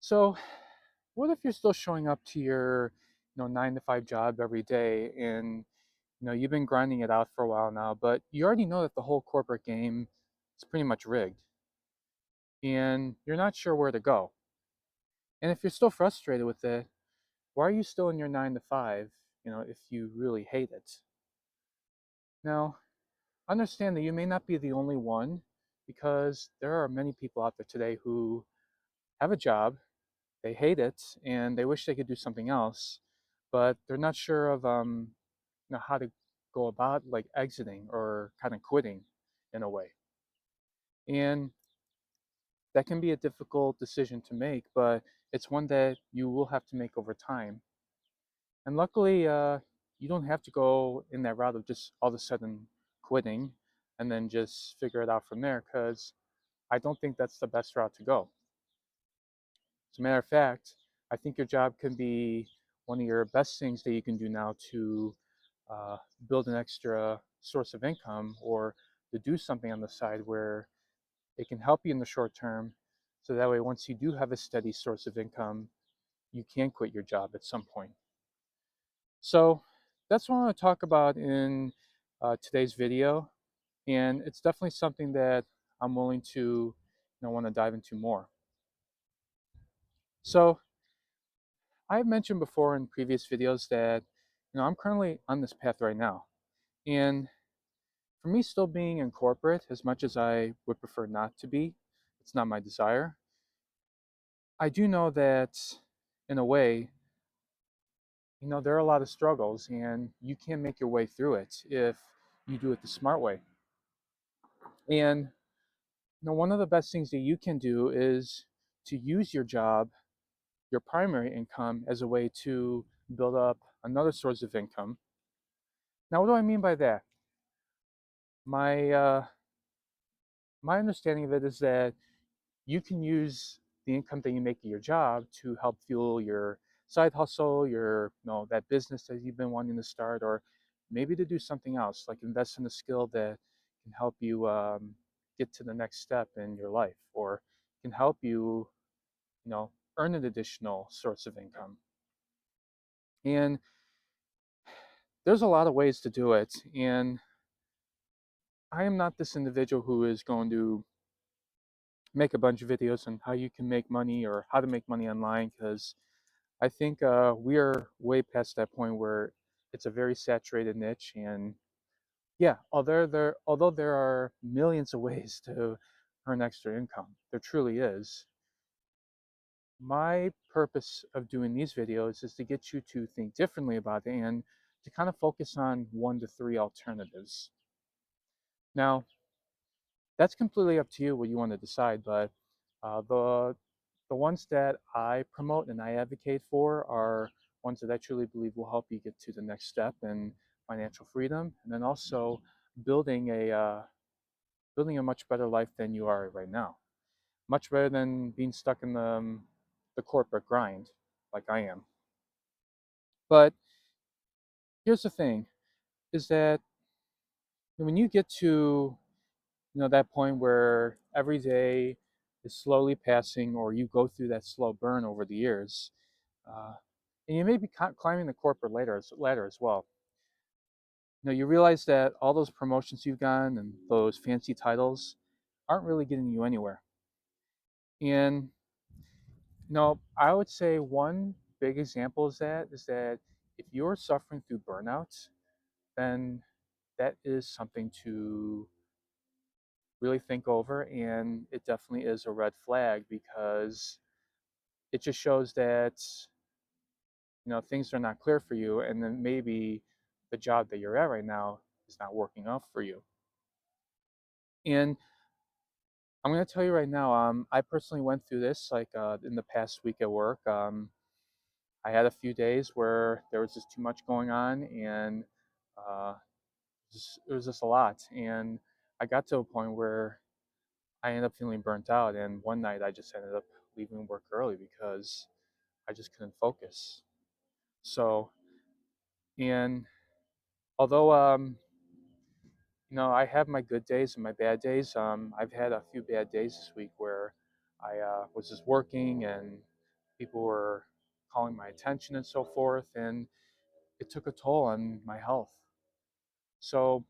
So, what if you're still showing up to your, 9 to 5 job every day, and you've been grinding it out for a while now, but you already know that the whole corporate game is pretty much rigged, and you're not sure where to go. And if you're still frustrated with it, why are you still in your 9 to 5? If you really hate it. Now, understand that you may not be the only one, because there are many people out there today who have a job. They hate it and they wish they could do something else, but they're not sure of how to go about like exiting or kind of quitting in a way. And that can be a difficult decision to make, but it's one that you will have to make over time. And luckily, you don't have to go in that route of just all of a sudden quitting and then just figure it out from there, because I don't think that's the best route to go. As a matter of fact, I think your job can be one of your best things that you can do now to uh, build an extra source of income, or to do something on the side where it can help you in the short term. So that way, once you do have a steady source of income, you can quit your job at some point. So that's what I want to talk about in today's video. And it's definitely something that I'm willing to want to dive into more. So I've mentioned before in previous videos that I'm currently on this path right now. And for me, still being in corporate, as much as I would prefer not to be, it's not my desire. I do know that in a way, there are a lot of struggles, and you can make your way through it if you do it the smart way. And one of the best things that you can do is to use your job, your primary income, as a way to build up another source of income. Now, what do I mean by that? My understanding of it is that you can use the income that you make at your job to help fuel your side hustle, your that business that you've been wanting to start, or maybe to do something else, like invest in a skill that can help you get to the next step in your life, or can help you, earn an additional source of income. And there's a lot of ways to do it. And I am not this individual who is going to make a bunch of videos on how you can make money or how to make money online, because I think we are way past that point where it's a very saturated niche. And yeah, although there are millions of ways to earn extra income, there truly is. My purpose of doing these videos is to get you to think differently about it, and to kind of focus on 1 to 3 alternatives. Now, that's completely up to you what you want to decide, but the ones that I promote and I advocate for are ones that I truly believe will help you get to the next step in financial freedom, and then also building a much better life than you are right now. Much better than being stuck in the corporate grind like I am. But here's the thing: is that when you get to that point where every day is slowly passing, or you go through that slow burn over the years, uh, and you may be climbing the corporate ladder as well. You realize that all those promotions you've gotten and those fancy titles aren't really getting you anywhere. And I would say one big example is that if you're suffering through burnout, then that is something to really think over, and it definitely is a red flag, because it just shows that things are not clear for you, and then maybe the job that you're at right now is not working out for you. And I'm going to tell you right now, I personally went through this, like in the past week at work. I had a few days where there was just too much going on, and uh, it was just a lot. And I got to a point where I ended up feeling burnt out. And one night I just ended up leaving work early because I just couldn't focus. So, and although I have my good days and my bad days. I've had a few bad days this week where I was just working, and People were calling my attention and so forth, and it took a toll on my health. So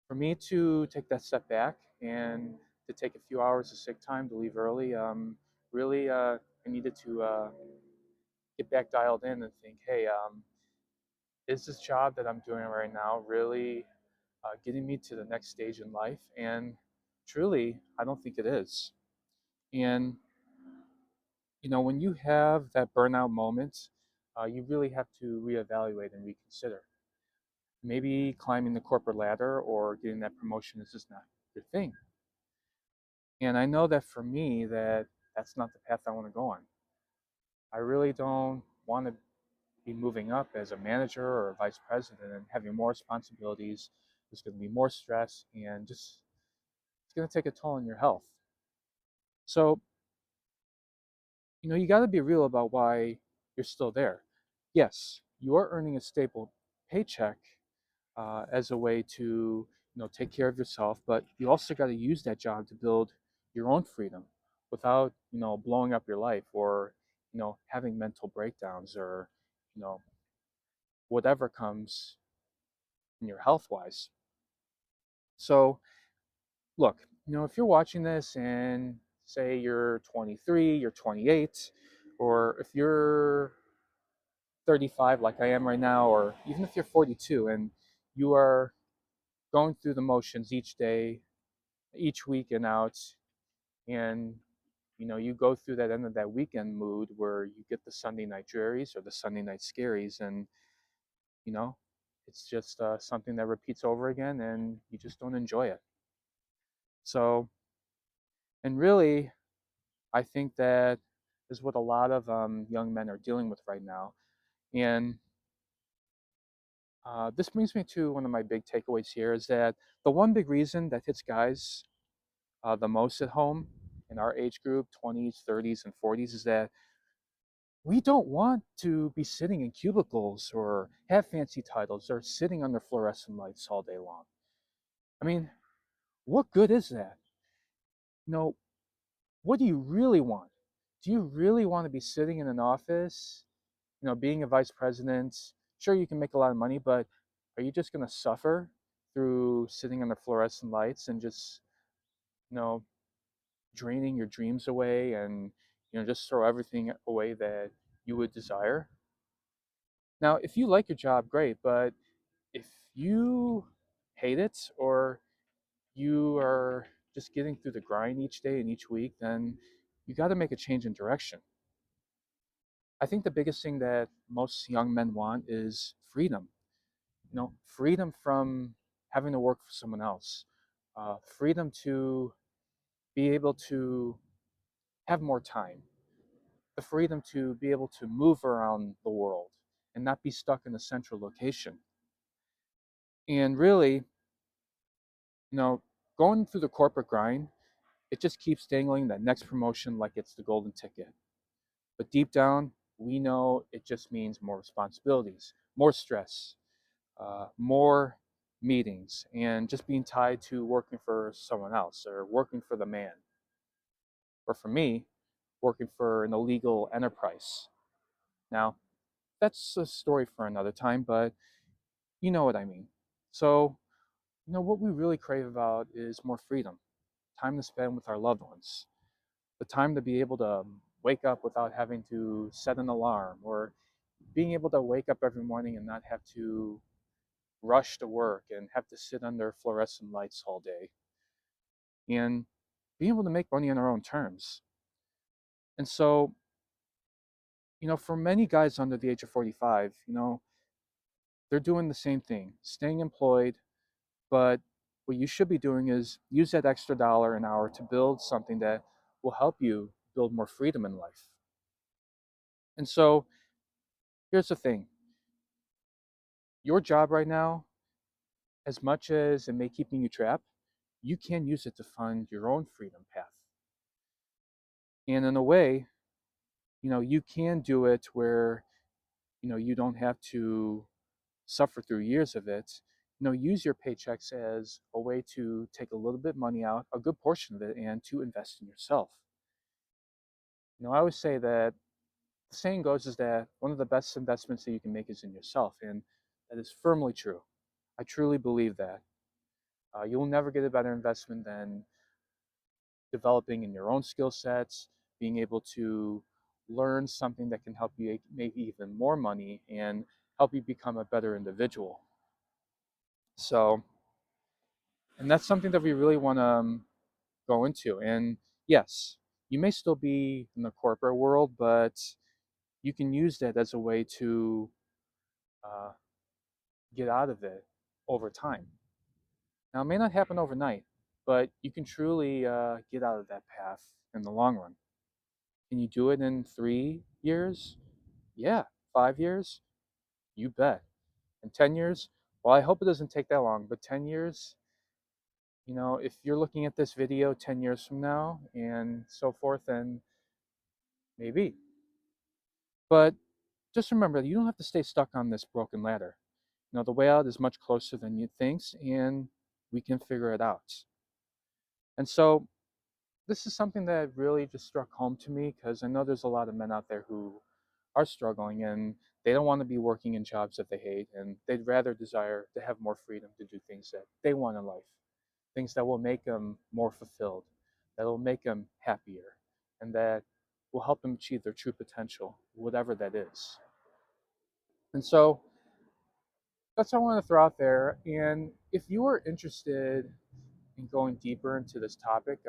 for me to take that step back and to take a few hours of sick time to leave early, really, I needed to get back dialed in and think, hey, is this job that I'm doing right now really getting me to the next stage in life? And truly, I don't think it is. And when you have that burnout moment, you really have to reevaluate and reconsider. Maybe climbing the corporate ladder or getting that promotion is just not your thing. And I know that for me, that's not the path I want to go on. I really don't want to be moving up as a manager or a vice president and having more responsibilities. There's going to be more stress, and just it's going to take a toll on your health. So, you got to be real about why you're still there. Yes, you are earning a stable paycheck as a way to take care of yourself, but you also got to use that job to build your own freedom without blowing up your life, or having mental breakdowns, or you know whatever comes in your health wise. So look, if you're watching this and say you're 23, you're 28, or if you're 35 like I am right now, or even if you're 42 and you are going through the motions each day, each week and out, and you go through that end of that weekend mood where you get the Sunday night drearies or the Sunday night scaries, and you know it's just something that repeats over again, and you just don't enjoy it. So, and really, I think that is what a lot of young men are dealing with right now. And this brings me to one of my big takeaways here, is that the one big reason that hits guys the most at home in our age group, 20s, 30s, and 40s, is that we don't want to be sitting in cubicles or have fancy titles or sitting under fluorescent lights all day long. I mean, what good is that? You know, what do you really want? Do you really want to be sitting in an office, being a vice president? Sure, you can make a lot of money, but are you just going to suffer through sitting under fluorescent lights and just, you know, draining your dreams away, and just throw everything away that you would desire? Now, if you like your job, great, but if you hate it, or you are just getting through the grind each day and each week, then you got to make a change in direction. I think the biggest thing that most young men want is freedom. Freedom from having to work for someone else, freedom to be able to have more time, the freedom to be able to move around the world and not be stuck in a central location. And really, you know, going through the corporate grind, it just keeps dangling that next promotion like it's the golden ticket. But deep down, we know it just means more responsibilities, more stress, more meetings, and just being tied to working for someone else, or working for the man, or for me, working for an illegal enterprise. Now, that's a story for another time, but you know what I mean. So, what we really crave about is more freedom, time to spend with our loved ones, the time to be able to wake up without having to set an alarm, or being able to wake up every morning and not have to rush to work and have to sit under fluorescent lights all day, and being able to make money on our own terms. And so, for many guys under the age of 45, they're doing the same thing, staying employed, but what you should be doing is use that extra dollar an hour to build something that will help you build more freedom in life. And so, here's the thing. Your job right now, as much as it may keeping you trapped, you can use it to find your own freedom path. And in a way, you can do it where, you don't have to suffer through years of it. Use your paychecks as a way to take a little bit money out, a good portion of it, and to invest in yourself. I always say that The saying goes is that one of the best investments that you can make is in yourself, and that is firmly true. I truly believe that. You will never get a better investment than developing in your own skill sets, being able to learn something that can help you make even more money and help you become a better individual. So, and that's something that we really want to go into. And yes, you may still be in the corporate world, but you can use that as a way to uh, get out of it over time. Now, it may not happen overnight, but you can truly get out of that path in the long run. Can you do it in 3 years? Yeah. 5 years? You bet. In 10 years? Well, I hope it doesn't take that long, but 10 years, if you're looking at this video 10 years from now and so forth, then maybe. But just remember that you don't have to stay stuck on this broken ladder. The way out is much closer than you think, and we can figure it out. And so, this is something that really just struck home to me because I know there's a lot of men out there who are struggling and they don't want to be working in jobs that they hate, and they'd rather desire to have more freedom to do things that they want in life, things that will make them more fulfilled, that will make them happier, and that will help them achieve their true potential, whatever that is. And so that's what I want to throw out there. And if you are interested in going deeper into this topic,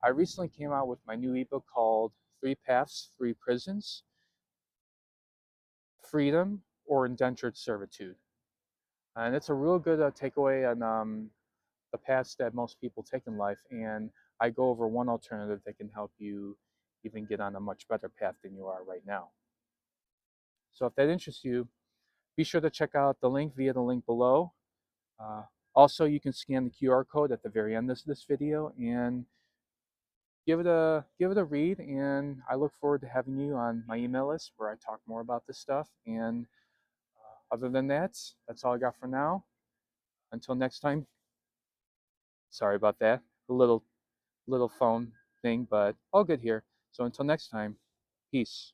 I recently came out with my new ebook called Three Paths, Three Prisons: Freedom or Indentured Servitude. And it's a real good takeaway on the paths that most people take in life. And I go over one alternative that can help you even get on a much better path than you are right now. So if that interests you, be sure to check out the link via the link below. Uh, Also, you can scan the QR code at the very end of this video and give it a read. And I look forward to having you on my email list where I talk more about this stuff. And other than that, that's all I got for now. Until next time, sorry about that. A little phone thing, but all good here. So until next time, peace.